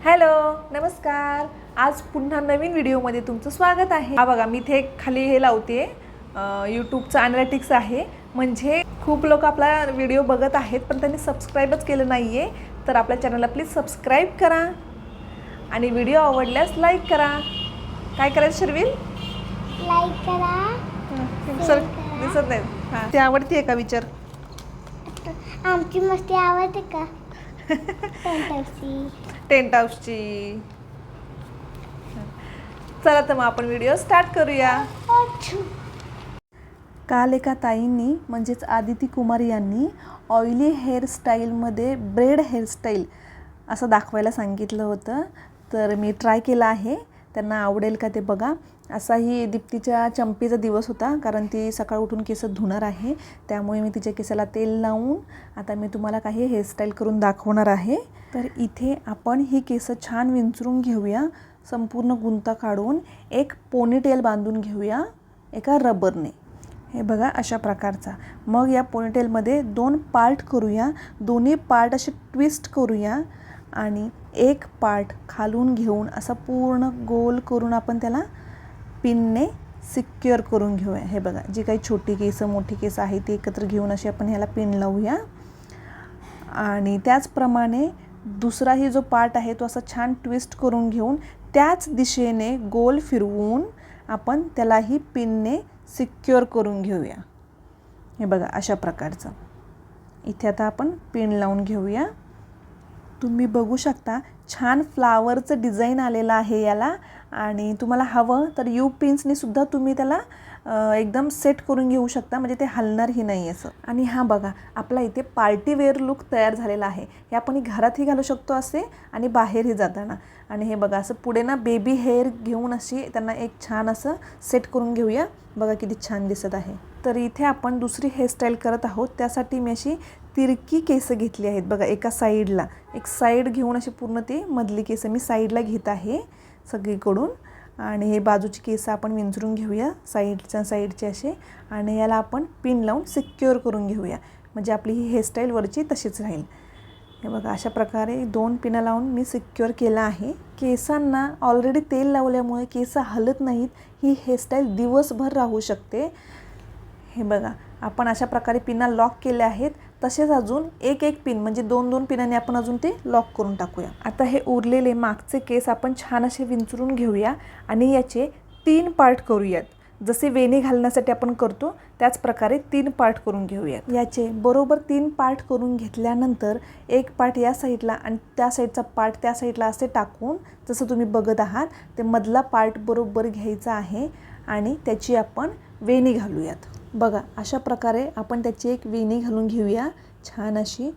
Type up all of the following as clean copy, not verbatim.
Hello, नमस्कार. आज पुन्हा नवीन व्हिडिओमध्ये तुमचं स्वागत आहे. हा बघा, मी इथे खाली हे लावते, यूट्यूबचं ॲनालिटिक्स आहे. म्हणजे खूप लोक आपला व्हिडिओ बघत आहेत पण त्यांनी सबस्क्राईबच केलं नाही आहे. तर आपल्या चॅनलला प्लीज सबस्क्राईब करा आणि व्हिडिओ आवडल्यास लाईक करा. काय करायचं शर्विल? लाईक करा. सर दिसत नाही. हां, ते आवडते आहे का विचार? आमची मस्ती आवडते का? टेंट हाऊसची. चला तर मग आपण व्हिडिओ स्टार्ट करूया. काल एका ताईंनी म्हणजेच आदिती कुमार यांनी ऑइली हेअरस्टाईलमध्ये ब्रेड हेअरस्टाईल असं दाखवायला सांगितलं होतं. तर मी ट्राय केलं आहे. त्यांना आवडेल का ते बघा. असाही दीप्तीच्या चंपीचा दिवस होता, कारण ती सकाळ उठून केस धुणार आहे. त्यामुळे मी तिच्या केसाला तेल लावून आता मी तुम्हाला काही हेअरस्टाईल करून दाखवणार आहे. तर इथे आपण ही केस छान विंचरून घेऊया. संपूर्ण गुंता काढून एक पोनीटेल बांधून घेऊया एका रबरने. हे बघा अशा प्रकारचा. मग या पोनीटेलमध्ये 2 पार्ट करूया. दोन्ही पार्ट असे ट्विस्ट करूया आणि एक पार्ट खालून घेऊन असा पूर्ण गोल करून आपण त्याला पिनने सिक्युअर करून घेऊया. हे बघा, जी काही छोटी केस मोठी केस आहे ती एकत्र घेऊन अशी आपण ह्याला पिन लावूया. आणि त्याचप्रमाणे दुसराही जो पार्ट आहे तो असा छान ट्विस्ट करून घेऊन त्याच दिशेने गोल फिरवून आपण त्यालाही पिनने सिक्युअर करून घेऊया. हे बघा अशा प्रकारचं. इथे आता आपण पिन लावून घेऊया. तुम्ही बघू शकता छान फ्लावरचं डिझाईन आलेलं आहे याला. आणि तुम्हाला हवं तर यू पिन्सने सुद्धा तुम्ही त्याला एकदम सेट करून घेऊ शकता, म्हणजे ते हलणारही नाही असं. आणि हा बघा, आपला इथे पार्टीवेअर लुक तयार झालेला आहे. हे आपण घरातही घालू शकतो असे आणि बाहेरही जाताना. आणि हे बघा असं पुढे ना बेबी हेअर घेऊन अशी त्यांना एक छान असं सेट करून घेऊया. बघा किती छान दिसत आहे. तर इथे आपण दुसरी हेअरस्टाईल करत आहोत. त्यासाठी मी अशी तिरकी केस घेतली आहेत. बघा एका साईडला एक साईड घेऊन अशी पूर्ण ती मधली केस मी साईडला घेत आहे सगळीकडून. आणि हे बाजूची केस आपण विंचरून घेऊया साईडचे असे. आणि याला आपण पिन लावून सिक्युअर करून घेऊया, म्हणजे आपली ही हेअरस्टाईल वरची तशीच राहील. हे बघा अशा प्रकारे 2 पिनं लावून मी सिक्युअर केलं आहे. केसांना ऑलरेडी तेल लावल्यामुळे केस हलत नाहीत. ही हेअरस्टाईल दिवसभर राहू शकते. हे बघा आपण अशा प्रकारे पिना लॉक केल्या आहेत. तसेच अजून एक पिन म्हणजे 2 पिनाने आपण अजून ते लॉक करून टाकूया. आता हे उरलेले मागचे केस आपण छान असे विंचरून घेऊया आणि याचे 3 पार्ट करूयात. जसे वेणी घालण्यासाठी आपण करतो त्याच प्रकारे 3 पार्ट करून घेऊयात. याचे बरोबर 3 पार्ट करून घेतल्यानंतर एक पार्ट या साईडला आणि त्या साईडचा पार्ट त्या साईडला असे टाकून, जसं तुम्ही बघत आहात ते मधला पार्ट बरोबर घ्यायचा आहे आणि त्याची आपण वेणी घालूयात. बघा अशा प्रकारे आपण त्याची एक वेणी घालून घेऊया छान अशी.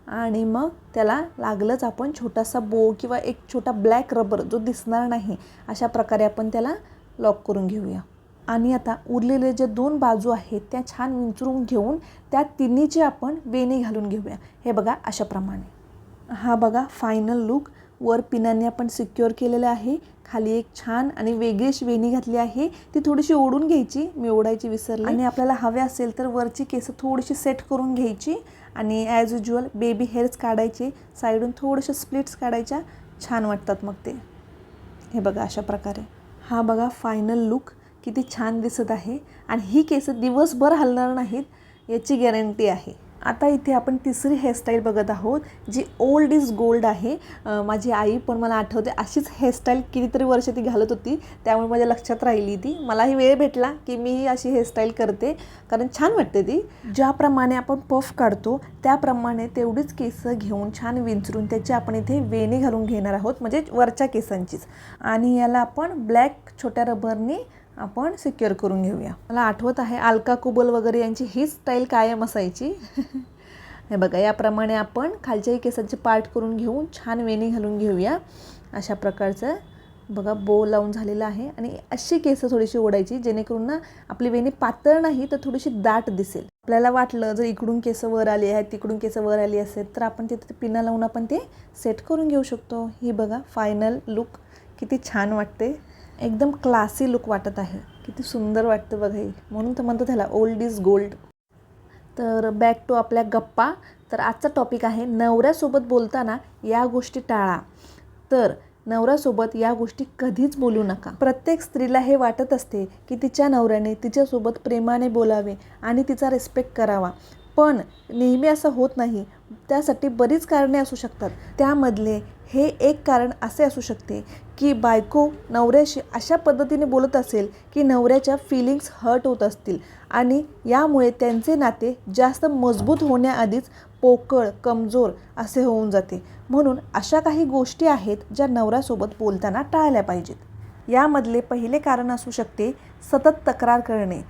आणि मग त्याला लागलंच आपण छोटासा बो किंवा एक छोटा ब्लॅक रबर जो दिसणार नाही अशा प्रकारे आपण त्याला लॉक करून घेऊया. आणि आता उरलेले जे 2 बाजू आहेत त्या छान विंचरून घेऊन त्या तिन्हीची आपण वेणी घालून घेऊया. हे बघा अशा प्रमाणे. हा बघा फायनल लुक. वर पिनांनी आपण सिक्युअर केलेलं आहे. खाली एक छान आणि वेगळीच वेणी घातली आहे. ती थोडीशी ओढून घ्यायची, मी ओढायची विसरले. आणि आपल्याला हवे असेल तर वरची केस थोडीशी सेट करून घ्यायची आणि ॲज युज्युअल बेबी हेअर्स काढायचे. साईडून थोडेसे स्प्लिट्स काढायच्या, छान वाटतात मग ते. हे बघा अशा प्रकारे. हा बघा फायनल लुक किती छान दिसत आहे. आणि ही केस दिवसभर हलणार नाहीत याची गॅरंटी आहे. आता इथे आपण तिसरी हेअरस्टाईल बघत आहोत जी ओल्ड इज गोल्ड आहे. माझी आई पण मला आठवते अशीच हेअरस्टाईल कितीतरी वर्ष ती घालत होती, त्यामुळे माझ्या लक्षात राहिली ती. मलाही वेळ भेटला की मी अशी हेअरस्टाईल करते, कारण छान वाटते ती. ज्याप्रमाणे आपण पफ काढतो त्याप्रमाणे तेवढीच केस घेऊन छान विंचरून त्याची आपण इथे वेणी घालून घेणार आहोत, म्हणजे वरच्या केसांचीच. आणि याला आपण ब्लॅक छोट्या रबरने आपण सिक्युअर करून घेऊया. मला आठवत आहे अलका कुबल वगैरे यांची ही स्टाईल कायम असायची. हे बघा याप्रमाणे आपण खालच्याही केसांचे पार्ट करून घेऊन छान वेणी घालून घेऊया. अशा प्रकारचं बघा बो लावून झालेलं आहे. आणि अशी केस थोडीशी ओढायची जेणेकरून ना आपली वेणी पातळ नाही तर थोडीशी दाट दिसेल. आपल्याला वाटलं जर इकडून केस वर आली आहेत तिकडून केस वर आली असेल तर आपण तिथे पिना लावून आपण ते सेट करून घेऊ शकतो. ही बघा फायनल लुक किती छान वाटते. एकदम क्लासी लुक वाटत आहे. किती सुंदर वाटतं बघा ही. म्हणून तर म्हणतो त्याला ओल्ड इज गोल्ड. तर बॅक टू आपल्या गप्पा. तर आजचा टॉपिक आहे नवऱ्यासोबत बोलताना या गोष्टी टाळा. तर नवऱ्यासोबत या गोष्टी कधीच बोलू नका. प्रत्येक स्त्रीला हे वाटत असते की तिच्या नवऱ्याने तिच्यासोबत प्रेमाने बोलावे आणि तिचा रिस्पेक्ट करावा, पण नेहमी असं होत नाही. त्यासाठी बरीच कारणे असू शकतात. त्यामधले हे एक कारण असे असू शकते की बायको नवऱ्याशी अशा पद्धतीने बोलत असेल की नवऱ्याच्या फिलिंग्स हर्ट होत असतील आणि यामुळे त्यांचे नाते जास्त मजबूत होण्याआधीच पोकळ, कमजोर असे होऊन जाते. म्हणून अशा काही गोष्टी आहेत ज्या नवऱ्यासोबत बोलताना टाळल्या पाहिजेत. यामधले पहिले कारण असू शकते सतत तक्रार करणे.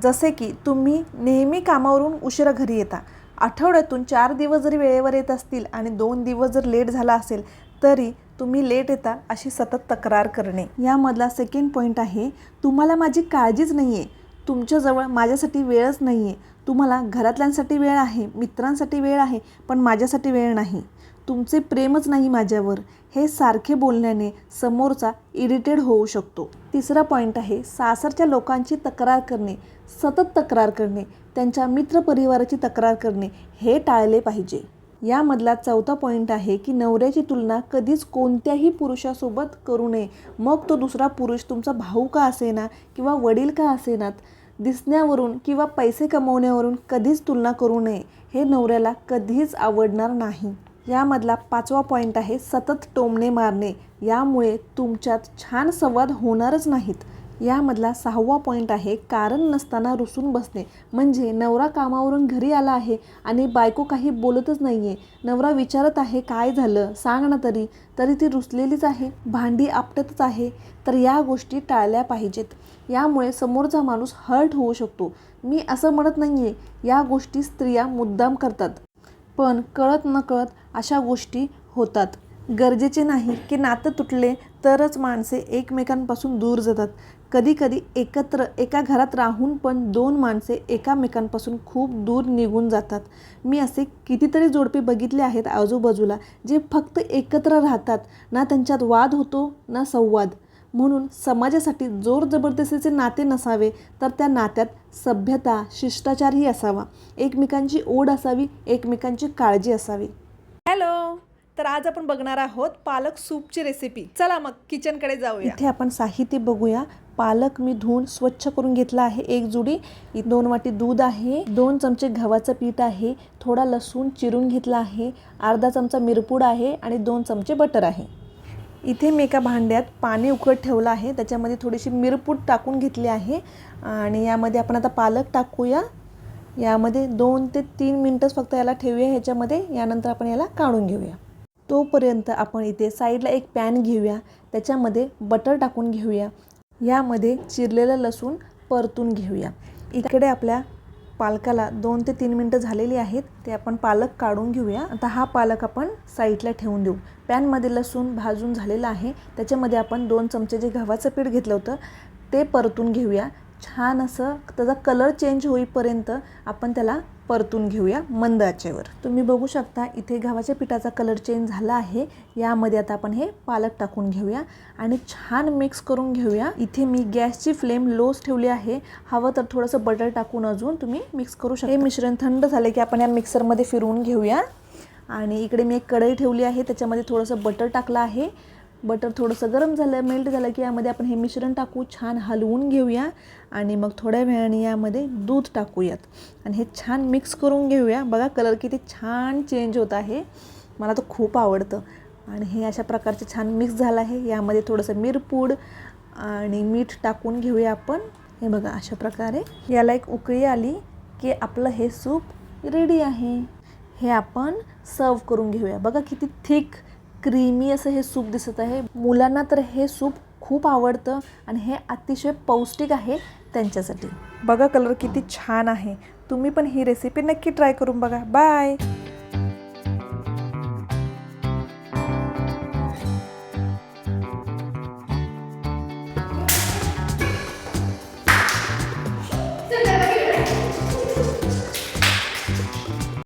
जसे की तुम्ही नेहमी कामावरून उशिरा घरी येता. आठवड्यातून 4 दिवस जरी वेळेवर येत असतील आणि 2 दिवस जर लेट झाला असेल तरी तुम्ही लेट येता अशी सतत तक्रार करणे. यामधला सेकंड पॉईंट आहे तुम्हाला माझी काळजीच नाही आहे. तुमच्याजवळ माझ्यासाठी वेळच नाही आहे. तुम्हाला घरातल्यांसाठी वेळ आहे, मित्रांसाठी वेळ आहे, पण माझ्यासाठी वेळ नाही. तुमचे प्रेमच नाही माझ्यावर. हे सारखे बोलण्याने समोरचा इरिटेट होऊ शकतो. तिसरा पॉईंट आहे सासरच्या लोकांची तक्रार करणे, सतत तक्रार करणे, त्यांच्या मित्रपरिवाराची तक्रार करणे हे टाळले पाहिजे. यामधला चौथा पॉईंट आहे की नवऱ्याची तुलना कधीच कोणत्याही पुरुषासोबत करू नये. मग तो दुसरा पुरुष तुमचा भाऊ का असेना किंवा वडील का असेनात, दिसण्यावरून किंवा पैसे कमवण्यावरून कधीच तुलना करू नये. हे नवऱ्याला कधीच आवडणार नाही. यामधला 5वा पॉईंट आहे सतत टोमणे मारणे. यामुळे तुमच्यात छान संवाद होणारच नाहीत. यामधला 6वा पॉईंट आहे कारण नसताना रुसून बसणे. म्हणजे नवरा कामावरून घरी आला आहे आणि बायको काही बोलतच नाही आहे. नवरा विचारत आहे काय झालं सांग ना तरी ती रुसलेलीच आहे, भांडी आपटतच आहे. तर या गोष्टी टाळल्या पाहिजेत. यामुळे समोरचा माणूस हर्ट होऊ शकतो. मी असं म्हणत नाही आहे, या गोष्टी स्त्रिया मुद्दाम करतात, पण कळत नकळत अशा गोष्टी होतात. गरजेचे नाही की नातं तुटले तरच माणसे एकमेकांपासून दूर जातात. कधीकधी एकत्र एका घरात राहून पण 2 माणसे एकामेकांपासून खूप दूर निघून जातात. मी असे कितीतरी जोडपे बघितले आहेत आजूबाजूला जे फक्त एकत्र राहतात, ना त्यांच्यात वाद होतो ना संवाद. म्हणून समाजासाठी जोर जबरदस्तीचे नाते नसावे, तर त्या नात्यात सभ्यता, शिष्टाचारही असावा, एकमेकांची ओढ असावी, एकमेकांची काळजी असावी. हॅलो, तर आज आपण बघणार आहोत पालक सूपची रेसिपी. चला मग किचनकडे जाऊया. इथे आपण साहित्य बघूया. पालक मी धुवून स्वच्छ करून घेतला आहे 1 जुडी. 2 वाटी दूध आहे, 2 चमचे गव्हाचं पीठ आहे, थोडा लसूण चिरून घेतला आहे, अर्धा चमचा मिरपूड आहे आणि 2 चमचे बटर आहे. इथे मी एका भांड्यात पाणी उकळत ठेवलं आहे. त्याच्यामध्ये थोडीशी मिरपूड टाकून घेतली आहे आणि यामध्ये आपण आता पालक टाकूया. यामध्ये 2 ते 3 मिनटंच फक्त याला ठेवूया ह्याच्यामध्ये. यानंतर आपण याला काढून घेऊया. तोपर्यंत आपण इथे साईडला एक पॅन घेऊया. त्याच्यामध्ये बटर टाकून घेऊया. यामध्ये चिरलेलं लसूण परतून घेऊया. इकडे आपल्या पालकाला 2 ते 3 मिनटं झालेली आहेत. ते आपण पालक काढून घेऊया. आता हा पालक आपण साईडला ठेवून देऊ. पॅनमध्ये लसूण भाजून झालेला आहे. त्याच्यामध्ये आपण 2 चमचे जे गव्हाचं पीठ घेतलं होतं ते परतून घेऊया. छान असं त्याचा कलर चेंज होईपर्यंत आपण त्याला परतून घेऊया मंद आचेवर. तुम्ही बघू शकता इथे गव्हाच्या पिठाचा कलर चेंज झाला आहे. यामध्ये आता आपण हे पालक टाकून घेऊया आणि छान मिक्स करून घेऊया. इथे मी गॅसची फ्लेम लोच ठेवली आहे. हवं तर थोडंसं बटर टाकून अजून तुम्ही मिक्स करू शकता. हे मिश्रण थंड झाले की आपण या मिक्सरमध्ये फिरवून घेऊया. आणि इकडे मी एक कढई ठेवली आहे. त्याच्यामध्ये थोडंसं बटर टाकलं आहे. बटर थोडंसं गरम झालं, मेल्ट झालं की यामध्ये आपण हे मिश्रण टाकू, छान हलवून घेऊया आणि मग थोड्या वेळाने यामध्ये दूध टाकूयात आणि हे छान मिक्स करून घेऊया. बघा कलर किती छान चेंज होत आहे. मला तर खूप आवडतं. आणि हे अशा प्रकारचे छान मिक्स झालं आहे. यामध्ये थोडंसं मिरपूड आणि मीठ टाकून घेऊया आपण. हे बघा अशा प्रकारे याला एक उकळी आली की आपलं हे सूप रेडी आहे. हे आपण सर्व करून घेऊया. बघा किती थिक क्रीमी असं हे सूप दिसत आहे. मुलांना तर हे सूप खूप आवडतं आणि हे अतिशय पौष्टिक आहे त्यांच्यासाठी. बघा कलर किती छान आहे. तुम्ही पण ही रेसिपी नक्की ट्राय करून बघा. बाय.